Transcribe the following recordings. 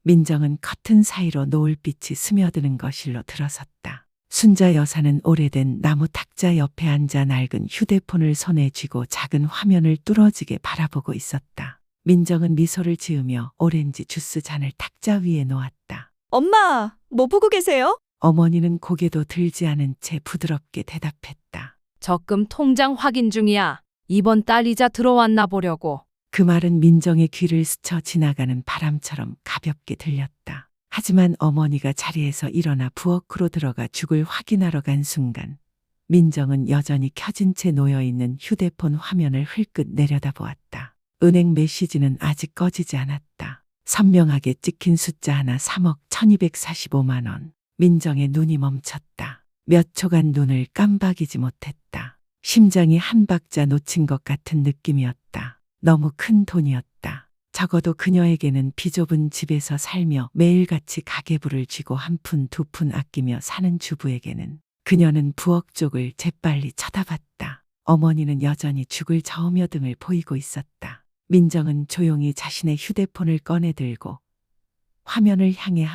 민정은 커튼 사이로 노을빛이 스며드는 거실로 들어섰다. 순자 여사는 오래된 나무 탁자 옆에 앉아 낡은 휴대폰을 손에 쥐고 작은 화면을 뚫어지게 바라보고 있었다. 민정은 미소를 지으며 오렌지 주스 잔을 탁자 위에 놓았다. 엄마, 뭐 보고 계세요? 어머니는 고개도 들지 않은 채 부드럽게 대답했다. 적금 통장 확인 중이야. 이번 달 이자 들어왔나 보려고. 그 말은 민정의 귀를 스쳐 지나가는 바람처럼 가볍게 들렸다. 하지만 어머니가 자리에서 일어나 부엌으로 들어가 죽을 확인하러 간 순간 민정은 여전히 켜진 채 놓여있는 휴대폰 화면을 흘끗 내려다보았다. 은행 메시지는 아직 꺼지지 않았다. 선명하게 찍힌 숫자 하나 3억 1245만 원. 민정의 눈이 멈췄다. 몇 초간 눈을 깜박이지 못했다. 심장이 한 박자 놓친 것 같은 느낌이었다. 너무 큰 돈이었다. 적어도 그녀에게는 비좁은 집에서 살며 매일같이 가계부를 쥐고 한 푼 두 푼 아끼며 사는 주부에게는 그녀는 부엌 쪽을 재빨리 쳐다봤다. 어머니는 여전히 죽을 저으며 등을 보이고 있었다. 민정은 조용히 자신의 휴대폰을 꺼내 들고 화면을 향해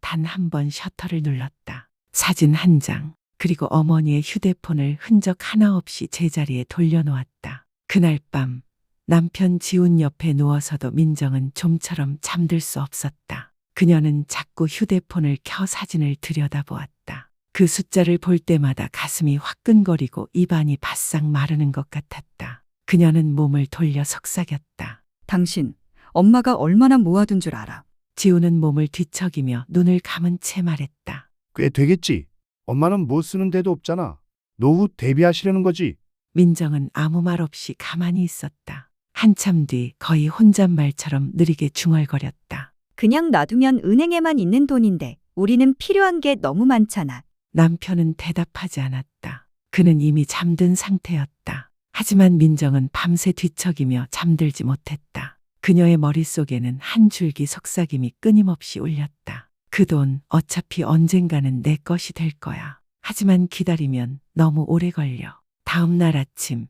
단 한 번 셔터를 눌렀다. 사진 한 장, 그리고 어머니의 휴대폰을 흔적 하나 없이 제자리에 돌려놓았다. 그날 밤 남편 지훈 옆에 누워서도 민정은 좀처럼 잠들 수 없었다. 그녀는 자꾸 휴대폰을 켜 사진을 들여다보았다. 그 숫자를 볼 때마다 가슴이 화끈거리고 입안이 바싹 마르는 것 같았다. 그녀는 몸을 돌려 속삭였다. 당신, 엄마가 얼마나 모아둔 줄 알아? 지훈은 몸을 뒤척이며 눈을 감은 채 말했다. 꽤 되겠지. 엄마는 뭐 쓰는 데도 없잖아. 노후 대비하시려는 거지. 민정은 아무 말 없이 가만히 있었다. 한참 뒤 거의 혼잣말처럼 느리게 중얼거렸다. 그냥 놔두면 은행에만 있는 돈인데 우리는 필요한 게 너무 많잖아. 남편은 대답하지 않았다. 그는 이미 잠든 상태였다. 하지만 민정은 밤새 뒤척이며 잠들지 못했다. 그녀의 머릿속에는 한 줄기 속삭임이 끊임없이 울렸다. 그 돈 어차피 언젠가는 내 것이 될 거야. 하지만 기다리면 너무 오래 걸려. 다음 날 아침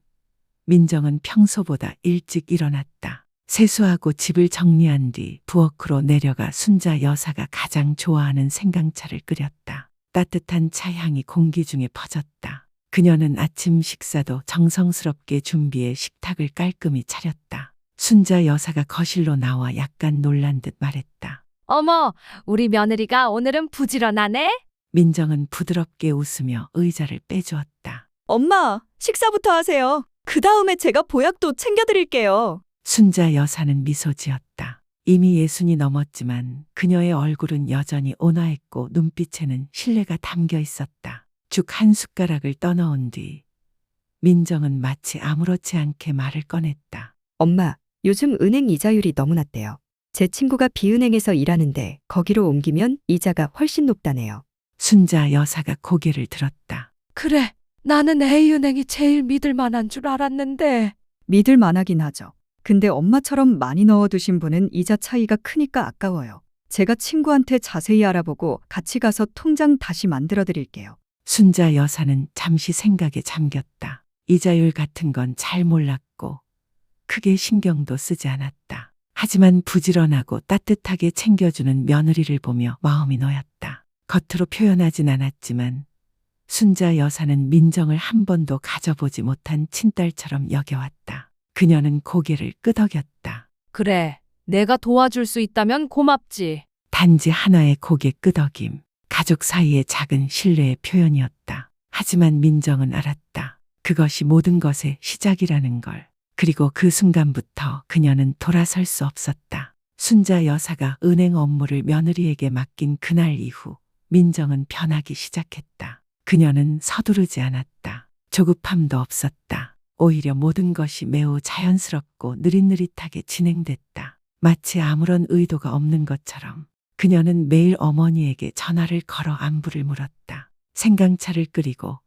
민정은 평소보다 일찍 일어났다. 세수하고 집을 정리한 뒤 부엌으로 내려가 순자 여사가 가장 좋아하는 생강차를 끓였다. 따뜻한 차 향이 공기 중에 퍼졌다. 그녀는 아침 식사도 정성스럽게 준비해 식탁을 깔끔히 차렸다. 순자 여사가 거실로 나와 약간 놀란 듯 말했다. 어머, 우리 며느리가 오늘은 부지런하네? 민정은 부드럽게 웃으며 의자를 빼주었다. 엄마, 식사부터 하세요. 그 다음에 제가 보약도 챙겨드릴게요. 순자 여사는 미소 지었다. 이미 60이 넘었지만 그녀의 얼굴은 여전히 온화했고 눈빛에는 신뢰가 담겨 있었다. 죽 한 숟가락을 떠넣은 뒤 민정은 마치 아무렇지 않게 말을 꺼냈다. 엄마, 요즘 은행 이자율이 너무 낮대요. 제 친구가 B은행에서 일하는데 거기로 옮기면 이자가 훨씬 높다네요. 순자 여사가 고개를 들었다. 그래, 나는 A은행이 제일 믿을 만한 줄 알았는데. 믿을 만하긴 하죠. 근데 엄마처럼 많이 넣어두신 분은 이자 차이가 크니까 아까워요. 제가 친구한테 자세히 알아보고 같이 가서 통장 다시 만들어 드릴게요. 순자 여사는 잠시 생각에 잠겼다. 이자율 같은 건 잘 몰랐고 크게 신경도 쓰지 않았다. 하지만 부지런하고 따뜻하게 챙겨주는 며느리를 보며 마음이 놓였다. 겉으로 표현하진 않았지만 순자 여사는 민정을 한 번도 가져보지 못한 친딸처럼 여겨왔다. 그녀는 고개를 끄덕였다. 그래, 내가 도와줄 수 있다면 고맙지. 단지 하나의 고개 끄덕임. 가족 사이의 작은 신뢰의 표현이었다. 하지만 민정은 알았다. 그것이 모든 것의 시작이라는 걸. 그리고 그 순간부터 그녀는 돌아설 수 없었다. 순자 여사가 은행 업무를 며느리에게 맡긴 그날 이후 민정은 변하기 시작했다. 그녀는 서두르지 않았다. 조급함도 없었다. 오히려 모든 것이 매우 자연스럽고 느릿느릿하게 진행됐다. 마치 아무런 의도가 없는 것처럼. 그녀는 매일 어머니에게 전화를 걸어 안부를 물었다. 생강차를 끓이고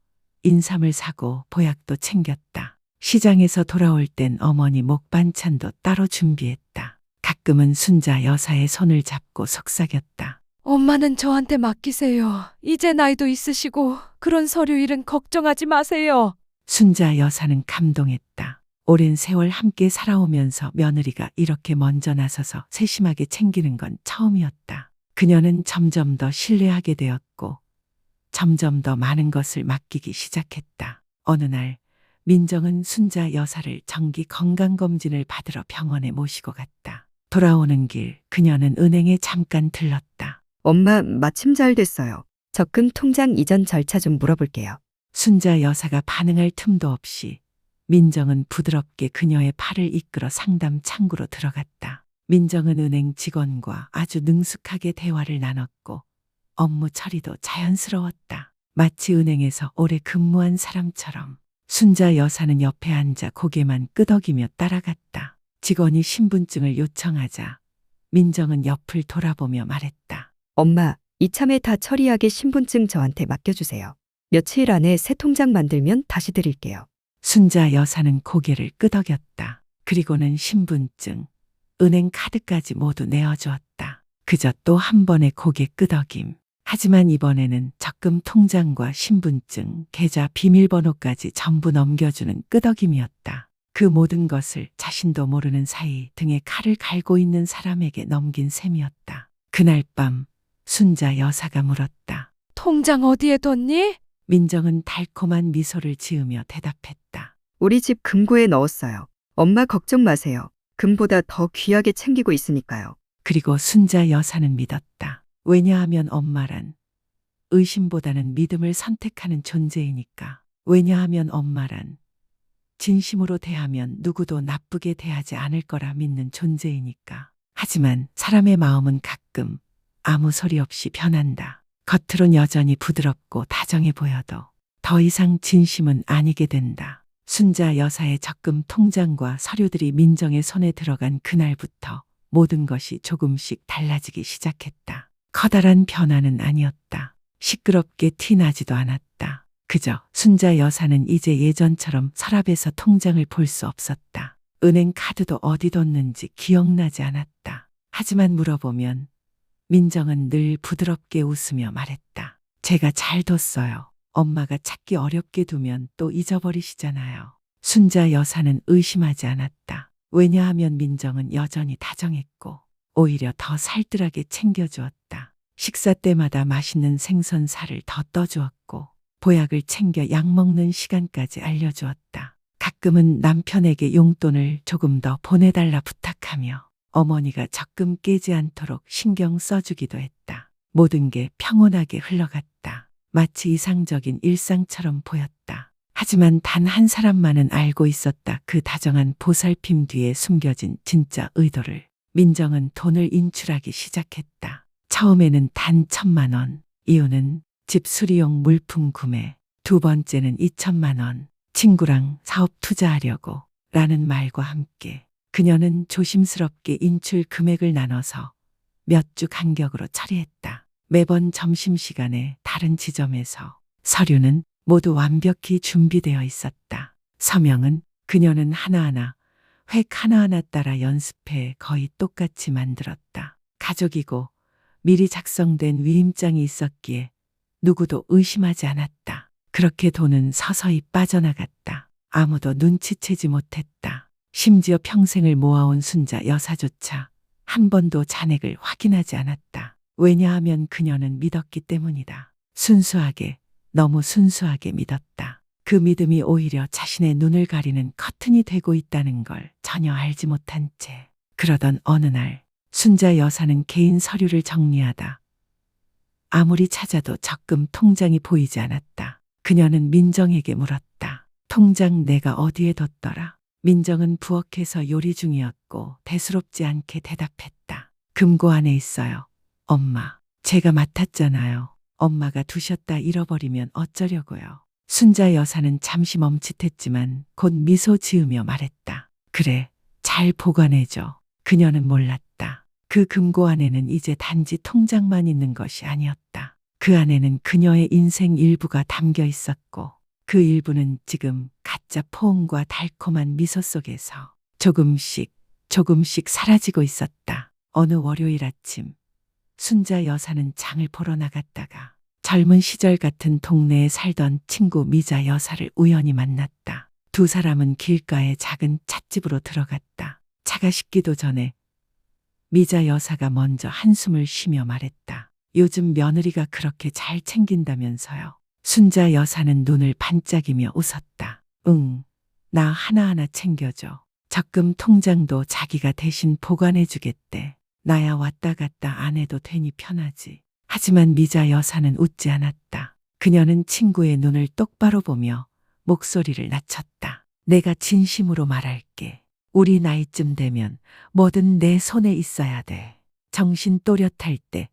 인삼을 사고 보약도 챙겼다. 시장에서 돌아올 땐 어머니 목 반찬도 따로 준비했다. 가끔은 순자 여사의 손을 잡고 속삭였다. 엄마는 저한테 맡기세요. 이제 나이도 있으시고 그런 서류 일은 걱정하지 마세요. 순자 여사는 감동했다. 오랜 세월 함께 살아오면서 며느리가 이렇게 먼저 나서서 세심하게 챙기는 건 처음이었다. 그녀는 점점 더 신뢰하게 되었고 점점 더 많은 것을 맡기기 시작했다. 어느 날 민정은 순자 여사를 정기 건강검진을 받으러 병원에 모시고 갔다. 돌아오는 길 그녀는 은행에 잠깐 들렀다. 엄마, 마침 잘 됐어요. 적금 통장 이전 절차 좀 물어볼게요. 순자 여사가 반응할 틈도 없이 민정은 부드럽게 그녀의 팔을 이끌어 상담 창구로 들어갔다. 민정은 은행 직원과 아주 능숙하게 대화를 나눴고 업무 처리도 자연스러웠다. 마치 은행에서 오래 근무한 사람처럼. 순자 여사는 옆에 앉아 고개만 끄덕이며 따라갔다. 직원이 신분증을 요청하자 민정은 옆을 돌아보며 말했다. 엄마, 이참에 다 처리하게 신분증 저한테 맡겨주세요. 며칠 안에 새 통장 만들면 다시 드릴게요. 순자 여사는 고개를 끄덕였다. 그리고는 신분증, 은행 카드까지 모두 내어주었다. 그저 또 한 번의 고개 끄덕임. 하지만 이번에는 적금 통장과 신분증, 계좌 비밀번호까지 전부 넘겨주는 끄덕임이었다. 그 모든 것을 자신도 모르는 사이 등에 칼을 갈고 있는 사람에게 넘긴 셈이었다. 그날 밤 순자 여사가 물었다. 통장 어디에 뒀니? 민정은 달콤한 미소를 지으며 대답했다. 우리 집 금고에 넣었어요. 엄마 걱정 마세요. 금보다 더 귀하게 챙기고 있으니까요. 그리고 순자 여사는 믿었다. 왜냐하면 엄마란 의심보다는 믿음을 선택하는 존재이니까. 왜냐하면 엄마란 진심으로 대하면 누구도 나쁘게 대하지 않을 거라 믿는 존재이니까. 하지만 사람의 마음은 가끔 아무 소리 없이 변한다. 겉으론 여전히 부드럽고 다정해 보여도 더 이상 진심은 아니게 된다. 순자 여사의 적금 통장과 서류들이 민정의 손에 들어간 그날부터 모든 것이 조금씩 달라지기 시작했다. 커다란 변화는 아니었다. 시끄럽게 티 나지도 않았다. 그저 순자 여사는 이제 예전처럼 서랍에서 통장을 볼 수 없었다. 은행 카드도 어디 뒀는지 기억나지 않았다. 하지만 물어보면 민정은 늘 부드럽게 웃으며 말했다. 제가 잘 뒀어요. 엄마가 찾기 어렵게 두면 또 잊어버리시잖아요. 순자 여사는 의심하지 않았다. 왜냐하면 민정은 여전히 다정했고 오히려 더 살뜰하게 챙겨주었다. 식사 때마다 맛있는 생선살을 더 떠주었고 보약을 챙겨 약 먹는 시간까지 알려주었다. 가끔은 남편에게 용돈을 조금 더 보내달라 부탁하며 어머니가 적금 깨지 않도록 신경 써주기도 했다. 모든 게 평온하게 흘러갔다. 마치 이상적인 일상처럼 보였다. 하지만 단 한 사람만은 알고 있었다. 그 다정한 보살핌 뒤에 숨겨진 진짜 의도를. 민정은 돈을 인출하기 시작했다. 처음에는 단 1,000만 원. 이유는 집 수리용 물품 구매. 두 번째는 2,000만 원. 친구랑 사업 투자하려고 라는 말과 함께 그녀는 조심스럽게 인출 금액을 나눠서 몇 주 간격으로 처리했다. 매번 점심시간에 다른 지점에서 서류는 모두 완벽히 준비되어 있었다. 서명은 그녀는 하나하나 획 하나하나 따라 연습해 거의 똑같이 만들었다. 가족이고 미리 작성된 위임장이 있었기에 누구도 의심하지 않았다. 그렇게 돈은 서서히 빠져나갔다. 아무도 눈치채지 못했다. 심지어 평생을 모아온 순자 여사조차 한 번도 잔액을 확인하지 않았다. 왜냐하면 그녀는 믿었기 때문이다. 순수하게, 너무 순수하게 믿었다. 그 믿음이 오히려 자신의 눈을 가리는 커튼이 되고 있다는 걸 전혀 알지 못한 채. 그러던 어느 날 순자 여사는 개인 서류를 정리하다 아무리 찾아도 적금 통장이 보이지 않았다. 그녀는 민정에게 물었다. 통장 내가 어디에 뒀더라? 민정은 부엌에서 요리 중이었고 대수롭지 않게 대답했다. 금고 안에 있어요. 엄마, 제가 맡았잖아요. 엄마가 두셨다 잃어버리면 어쩌려고요. 순자 여사는 잠시 멈칫했지만 곧 미소 지으며 말했다. 그래, 잘 보관해줘. 그녀는 몰랐다. 그 금고 안에는 이제 단지 통장만 있는 것이 아니었다. 그 안에는 그녀의 인생 일부가 담겨 있었고 그 일부는 지금 가짜 포옹과 달콤한 미소 속에서 조금씩 사라지고 있었다. 어느 월요일 아침 순자 여사는 장을 보러 나갔다가 젊은 시절 같은 동네에 살던 친구 미자 여사를 우연히 만났다. 두 사람은 길가의 작은 찻집으로 들어갔다. 차가 식기도 전에 미자 여사가 먼저 한숨을 쉬며 말했다. 요즘 며느리가 그렇게 잘 챙긴다면서요. 순자 여사는 눈을 반짝이며 웃었다. 응, 나 하나하나 챙겨줘. 적금 통장도 자기가 대신 보관해 주겠대. 나야 왔다 갔다 안 해도 되니 편하지. 하지만 미자 여사는 웃지 않았다. 그녀는 친구의 눈을 똑바로 보며 목소리를 낮췄다. 내가 진심으로 말할게. 우리 나이쯤 되면 뭐든 내 손에 있어야 돼. 정신 또렷할 때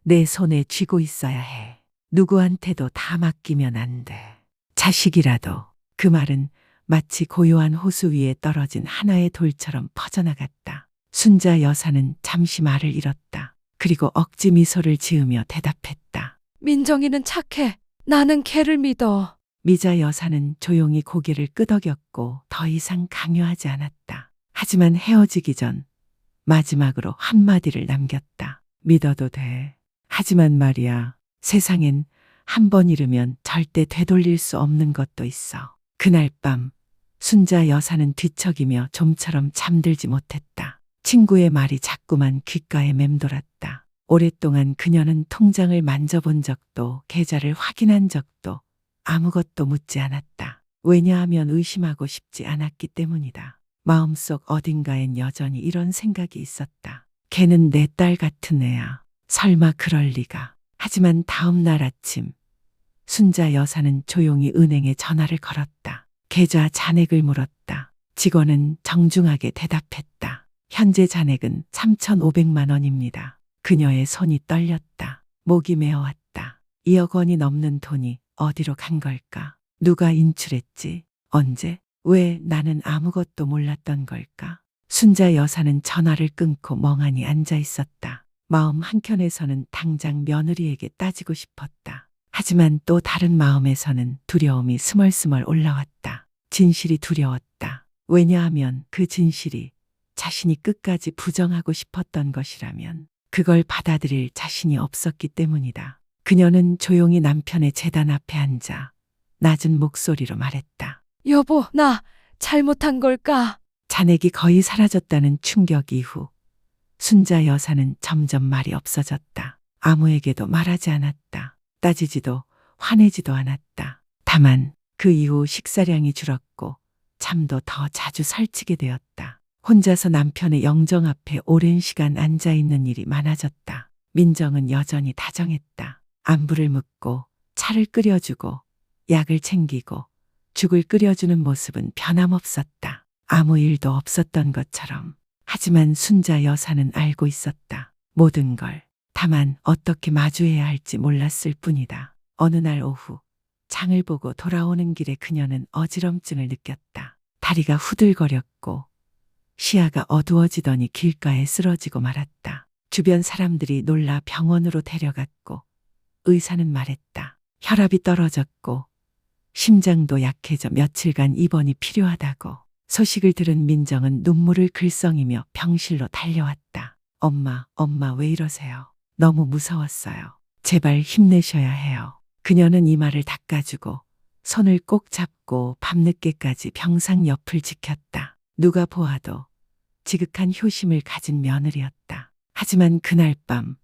내 손에 쥐고 있어야 해. 누구한테도 다 맡기면 안 돼. 자식이라도. 그 말은 마치 고요한 호수 위에 떨어진 하나의 돌처럼 퍼져나갔다. 순자 여사는 잠시 말을 잃었다. 그리고 억지 미소를 지으며 대답했다. 민정이는 착해. 나는 걔를 믿어. 미자 여사는 조용히 고개를 끄덕였고 더 이상 강요하지 않았다. 하지만 헤어지기 전 마지막으로 한마디를 남겼다. 믿어도 돼. 하지만 말이야, 세상엔 한 번 잃으면 절대 되돌릴 수 없는 것도 있어. 그날 밤 순자 여사는 뒤척이며 좀처럼 잠들지 못했다. 친구의 말이 자꾸만 귓가에 맴돌았다. 오랫동안 그녀는 통장을 만져본 적도 계좌를 확인한 적도 아무것도 묻지 않았다. 왜냐하면 의심하고 싶지 않았기 때문이다. 마음속 어딘가엔 여전히 이런 생각이 있었다. 걔는 내 딸 같은 애야. 설마 그럴 리가. 하지만 다음 날 아침 순자 여사는 조용히 은행에 전화를 걸었다. 계좌 잔액을 물었다. 직원은 정중하게 대답했다. 현재 잔액은 3,500만 원입니다. 그녀의 손이 떨렸다. 목이 메어왔다. 2억 원이 넘는 돈이 어디로 간 걸까? 누가 인출했지? 언제? 왜 나는 아무것도 몰랐던 걸까? 순자 여사는 전화를 끊고 멍하니 앉아 있었다. 마음 한켠에서는 당장 며느리에게 따지고 싶었다. 하지만 또 다른 마음에서는 두려움이 스멀스멀 올라왔다. 진실이 두려웠다. 왜냐하면 그 진실이 자신이 끝까지 부정하고 싶었던 것이라면 그걸 받아들일 자신이 없었기 때문이다. 그녀는 조용히 남편의 제단 앞에 앉아 낮은 목소리로 말했다. 여보, 나 잘못한 걸까? 잔액이 거의 사라졌다는 충격 이후 순자 여사는 점점 말이 없어졌다. 아무에게도 말하지 않았다. 따지지도 화내지도 않았다. 다만 그 이후 식사량이 줄었고 잠도 더 자주 설치게 되었다. 혼자서 남편의 영정 앞에 오랜 시간 앉아 있는 일이 많아졌다. 민정은 여전히 다정했다. 안부를 묻고 차를 끓여주고 약을 챙기고 죽을 끓여주는 모습은 변함없었다. 아무 일도 없었던 것처럼. 하지만 순자 여사는 알고 있었다. 모든 걸. 다만 어떻게 마주해야 할지 몰랐을 뿐이다. 어느 날 오후 장을 보고 돌아오는 길에 그녀는 어지럼증을 느꼈다. 다리가 후들거렸고 시야가 어두워지더니 길가에 쓰러지고 말았다. 주변 사람들이 놀라 병원으로 데려갔고 의사는 말했다. 혈압이 떨어졌고 심장도 약해져 며칠간 입원이 필요하다고. 소식을 들은 민정은 눈물을 글썽이며 병실로 달려왔다. 엄마 왜 이러세요? 너무 무서웠어요. 제발 힘내셔야 해요. 그녀는 이마를 닦아주고 손을 꼭 잡고 밤늦게까지 병상 옆을 지켰다. 누가 보아도 지극한 효심을 가진 며느리였다. 하지만 그날 밤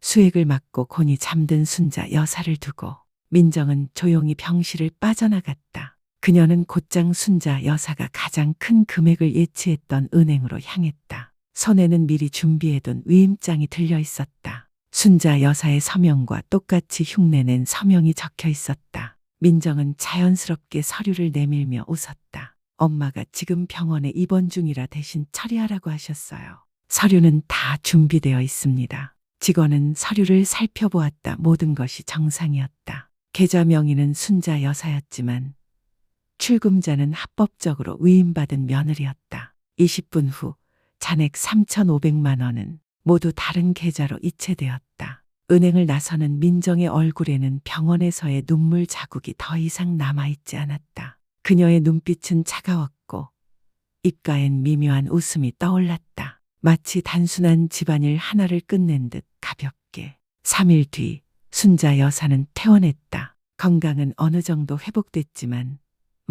수액을 맞고 곤히 잠든 순자 여사를 두고 민정은 조용히 병실을 빠져나갔다. 그녀는 곧장 순자 여사가 가장 큰 금액을 예치했던 은행으로 향했다. 손에는 미리 준비해둔 위임장이 들려 있었다. 순자 여사의 서명과 똑같이 흉내낸 서명이 적혀 있었다. 민정은 자연스럽게 서류를 내밀며 웃었다. 엄마가 지금 병원에 입원 중이라 대신 처리하라고 하셨어요. 서류는 다 준비되어 있습니다. 직원은 서류를 살펴보았다. 모든 것이 정상이었다. 계좌 명의는 순자 여사였지만 출금자는 합법적으로 위임받은 며느리였다. 20분 후 잔액 3,500만 원은 모두 다른 계좌로 이체되었다. 은행을 나서는 민정의 얼굴에는 병원에서의 눈물 자국이 더 이상 남아있지 않았다. 그녀의 눈빛은 차가웠고 입가엔 미묘한 웃음이 떠올랐다. 마치 단순한 집안일 하나를 끝낸 듯 가볍게. 3일 뒤 순자 여사는 퇴원했다. 건강은 어느 정도 회복됐지만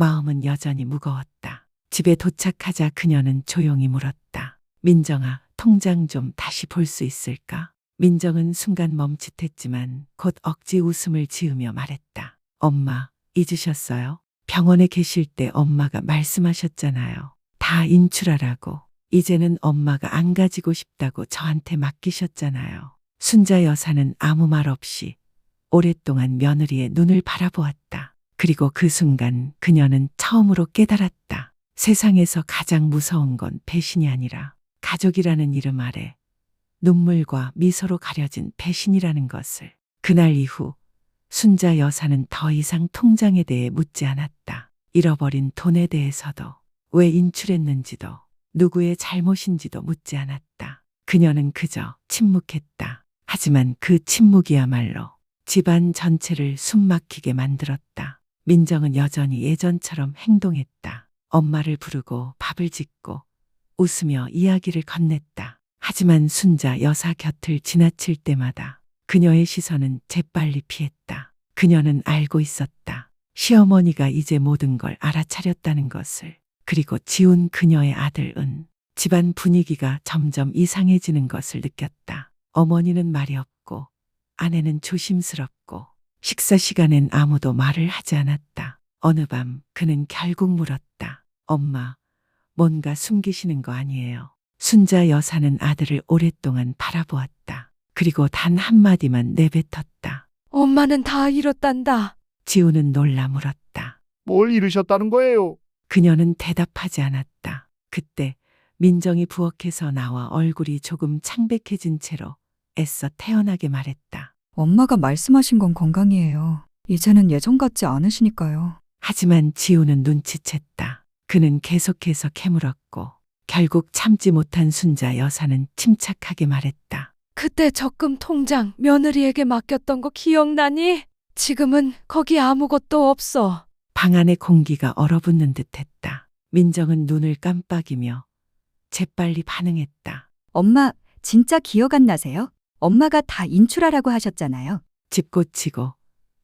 마음은 여전히 무거웠다. 집에 도착하자 그녀는 조용히 물었다. 민정아, 통장 좀 다시 볼 수 있을까? 민정은 순간 멈칫했지만 곧 억지 웃음을 지으며 말했다. 엄마, 잊으셨어요? 병원에 계실 때 엄마가 말씀하셨잖아요. 다 인출하라고. 이제는 엄마가 안 가지고 싶다고 저한테 맡기셨잖아요. 순자 여사는 아무 말 없이 오랫동안 며느리의 눈을 바라보았다. 그리고 그 순간 그녀는 처음으로 깨달았다. 세상에서 가장 무서운 건 배신이 아니라 가족이라는 이름 아래 눈물과 미소로 가려진 배신이라는 것을. 그날 이후 순자 여사는 더 이상 통장에 대해 묻지 않았다. 잃어버린 돈에 대해서도, 왜 인출했는지도, 누구의 잘못인지도 묻지 않았다. 그녀는 그저 침묵했다. 하지만 그 침묵이야말로 집안 전체를 숨막히게 만들었다. 민정은 여전히 예전처럼 행동했다. 엄마를 부르고 밥을 짓고 웃으며 이야기를 건넸다. 하지만 순자 여사 곁을 지나칠 때마다 그녀의 시선은 재빨리 피했다. 그녀는 알고 있었다. 시어머니가 이제 모든 걸 알아차렸다는 것을. 그리고 지운 그녀의 아들 은. 집안 분위기가 점점 이상해지는 것을 느꼈다. 어머니는 말이 없고 아내는 조심스럽고 식사 시간엔 아무도 말을 하지 않았다. 어느 밤 그는 결국 물었다. 엄마, 뭔가 숨기시는 거 아니에요? 순자 여사는 아들을 오랫동안 바라보았다. 그리고 단 한마디만 내뱉었다. 엄마는 다 잃었단다. 지우는 놀라 물었다. 뭘 잃으셨다는 거예요? 그녀는 대답하지 않았다. 그때 민정이 부엌에서 나와 얼굴이 조금 창백해진 채로 애써 태연하게 말했다. 엄마가 말씀하신 건 건강이에요. 이제는 예전 같지 않으시니까요. 하지만 지우는 눈치챘다. 그는 계속해서 캐물었고 결국 참지 못한 순자 여사는 침착하게 말했다. 그때 적금 통장 며느리에게 맡겼던 거 기억나니? 지금은 거기 아무것도 없어. 방 안의 공기가 얼어붙는 듯했다. 민정은 눈을 깜빡이며 재빨리 반응했다. 엄마, 진짜 기억 안 나세요? 엄마가 다 인출하라고 하셨잖아요. 집 고치고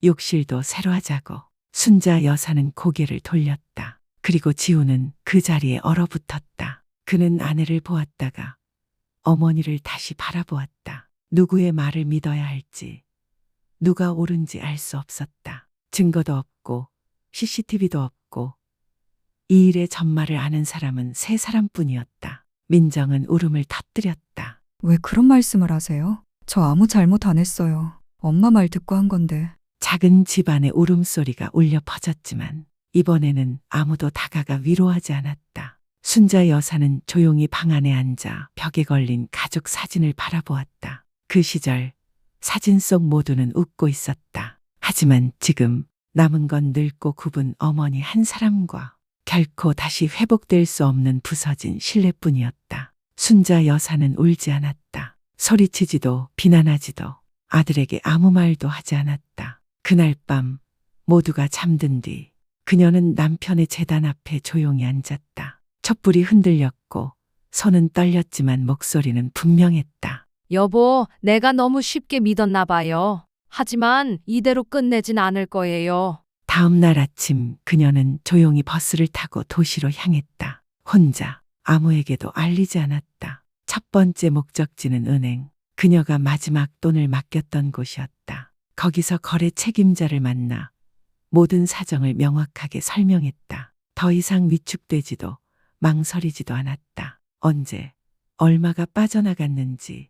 욕실도 새로 하자고. 순자 여사는 고개를 돌렸다. 그리고 지우는 그 자리에 얼어붙었다. 그는 아내를 보았다가 어머니를 다시 바라보았다. 누구의 말을 믿어야 할지, 누가 옳은지 알 수 없었다. 증거도 없고 CCTV도 없고 이 일의 전말을 아는 사람은 세 사람뿐이었다. 민정은 울음을 터뜨렸다. 왜 그런 말씀을 하세요? 저 아무 잘못 안 했어요. 엄마 말 듣고 한 건데. 작은 집안의 울음소리가 울려 퍼졌지만 이번에는 아무도 다가가 위로하지 않았다. 순자 여사는 조용히 방 안에 앉아 벽에 걸린 가족 사진을 바라보았다. 그 시절 사진 속 모두는 웃고 있었다. 하지만 지금 남은 건 늙고 굽은 어머니 한 사람과 결코 다시 회복될 수 없는 부서진 신뢰뿐이었다. 순자 여사는 울지 않았다. 소리치지도 비난하지도 아들에게 아무 말도 하지 않았다. 그날 밤 모두가 잠든 뒤 그녀는 남편의 제단 앞에 조용히 앉았다. 촛불이 흔들렸고 손은 떨렸지만 목소리는 분명했다. 여보, 내가 너무 쉽게 믿었나 봐요. 하지만 이대로 끝내진 않을 거예요. 다음 날 아침 그녀는 조용히 버스를 타고 도시로 향했다. 혼자 아무에게도 알리지 않았다. 첫 번째 목적지는 은행. 그녀가 마지막 돈을 맡겼던 곳이었다. 거기서 거래 책임자를 만나 모든 사정을 명확하게 설명했다. 더 이상 위축되지도 망설이지도 않았다. 언제, 얼마가 빠져나갔는지,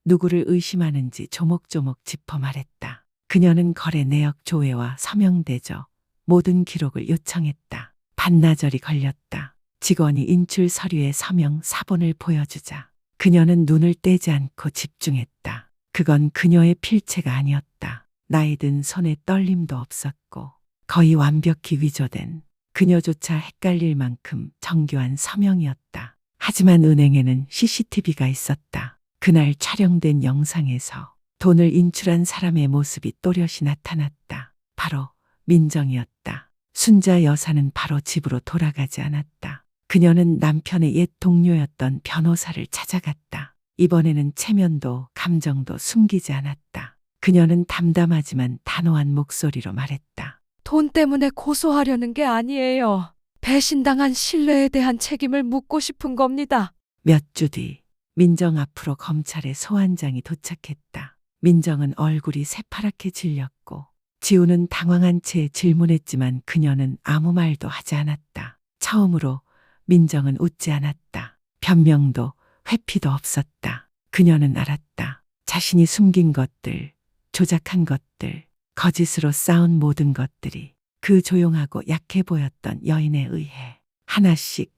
누구를 의심하는지 조목조목 짚어 말했다. 그녀는 거래 내역 조회와 서명 대조, 모든 기록을 요청했다. 반나절이 걸렸다. 직원이 인출 서류의 서명 사본을 보여주자 그녀는 눈을 떼지 않고 집중했다. 그건 그녀의 필체가 아니었다. 나이 든 손에 떨림도 없었고 거의 완벽히 위조된 그녀조차 헷갈릴 만큼 정교한 서명이었다. 하지만 은행에는 CCTV가 있었다. 그날 촬영된 영상에서 돈을 인출한 사람의 모습이 또렷이 나타났다. 바로 민정이었다. 순자 여사는 바로 집으로 돌아가지 않았다. 그녀는 남편의 옛 동료였던 변호사를 찾아갔다. 이번에는 체면도 감정도 숨기지 않았다. 그녀는 담담하지만 단호한 목소리로 말했다. 돈 때문에 고소하려는 게 아니에요. 배신당한 신뢰에 대한 책임을 묻고 싶은 겁니다. 몇 주 뒤 민정 앞으로 검찰의 소환장이 도착했다. 민정은 얼굴이 새파랗게 질렸고 지우는 당황한 채 질문했지만 그녀는 아무 말도 하지 않았다. 처음으로 민정은 웃지 않았다. 변명도 회피도 없었다. 그녀는 알았다. 자신이 숨긴 것들, 조작한 것들, 거짓으로 쌓은 모든 것들이 그 조용하고 약해 보였던 여인에 의해 하나씩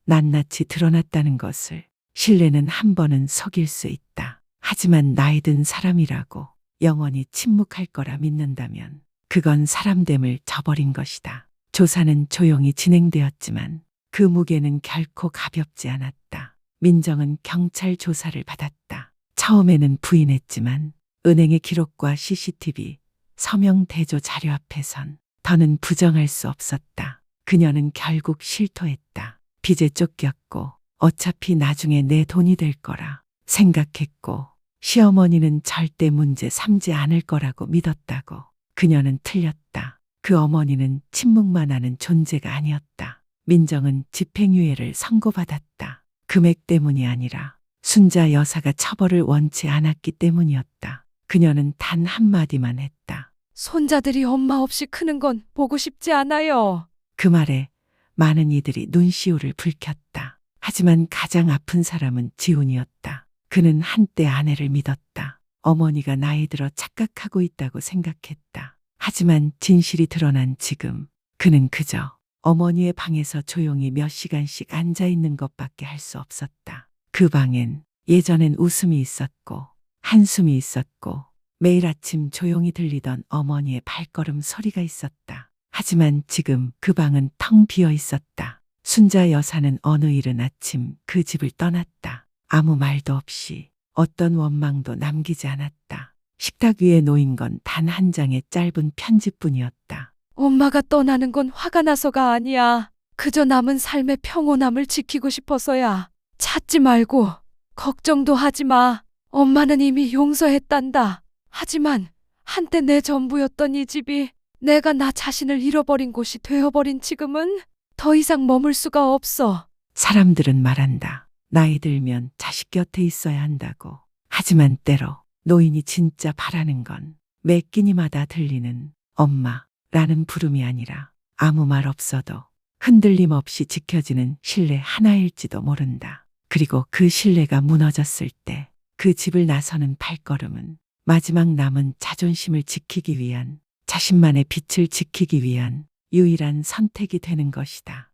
낱낱이 드러났다는 것을. 신뢰는 한 번은 속일 수 있다. 하지만 나이 든 사람이라고 영원히 침묵할 거라 믿는다면 그건 사람됨을 저버린 것이다. 조사는 조용히 진행되었지만 그 무게는 결코 가볍지 않았다. 민정은 경찰 조사를 받았다. 처음에는 부인했지만 은행의 기록과 CCTV, 서명 대조 자료 앞에선 더는 부정할 수 없었다. 그녀는 결국 실토했다. 빚에 쫓겼고 어차피 나중에 내 돈이 될 거라 생각했고 시어머니는 절대 문제 삼지 않을 거라고 믿었다고. 그녀는 틀렸다. 그 어머니는 침묵만 하는 존재가 아니었다. 민정은 집행유예를 선고받았다. 금액 때문이 아니라 순자 여사가 처벌을 원치 않았기 때문이었다. 그녀는 단 한마디만 했다. 손자들이 엄마 없이 크는 건 보고 싶지 않아요. 그 말에 많은 이들이 눈시울을 붉혔다. 하지만 가장 아픈 사람은 지훈이었다. 그는 한때 아내를 믿었다. 어머니가 나이 들어 착각하고 있다고 생각했다. 하지만 진실이 드러난 지금 그는 그저 어머니의 방에서 조용히 몇 시간씩 앉아 있는 것밖에 할 수 없었다. 그 방엔 예전엔 웃음이 있었고 한숨이 있었고 매일 아침 조용히 들리던 어머니의 발걸음 소리가 있었다. 하지만 지금 그 방은 텅 비어 있었다. 순자 여사는 어느 이른 아침 그 집을 떠났다. 아무 말도 없이 어떤 원망도 남기지 않았다. 식탁 위에 놓인 건 단 한 장의 짧은 편지뿐이었다. 엄마가 떠나는 건 화가 나서가 아니야. 그저 남은 삶의 평온함을 지키고 싶어서야. 찾지 말고 걱정도 하지 마. 엄마는 이미 용서했단다. 하지만 한때 내 전부였던 이 집이 내가 나 자신을 잃어버린 곳이 되어버린 지금은 더 이상 머물 수가 없어. 사람들은 말한다. 나이 들면 자식 곁에 있어야 한다고. 하지만 때로 노인이 진짜 바라는 건 매 끼니마다 들리는 엄마라는 부름이 아니라 아무 말 없어도 흔들림 없이 지켜지는 신뢰 하나일지도 모른다. 그리고 그 신뢰가 무너졌을 때 그 집을 나서는 발걸음은 마지막 남은 자존심을 지키기 위한, 자신만의 빛을 지키기 위한 유일한 선택이 되는 것이다.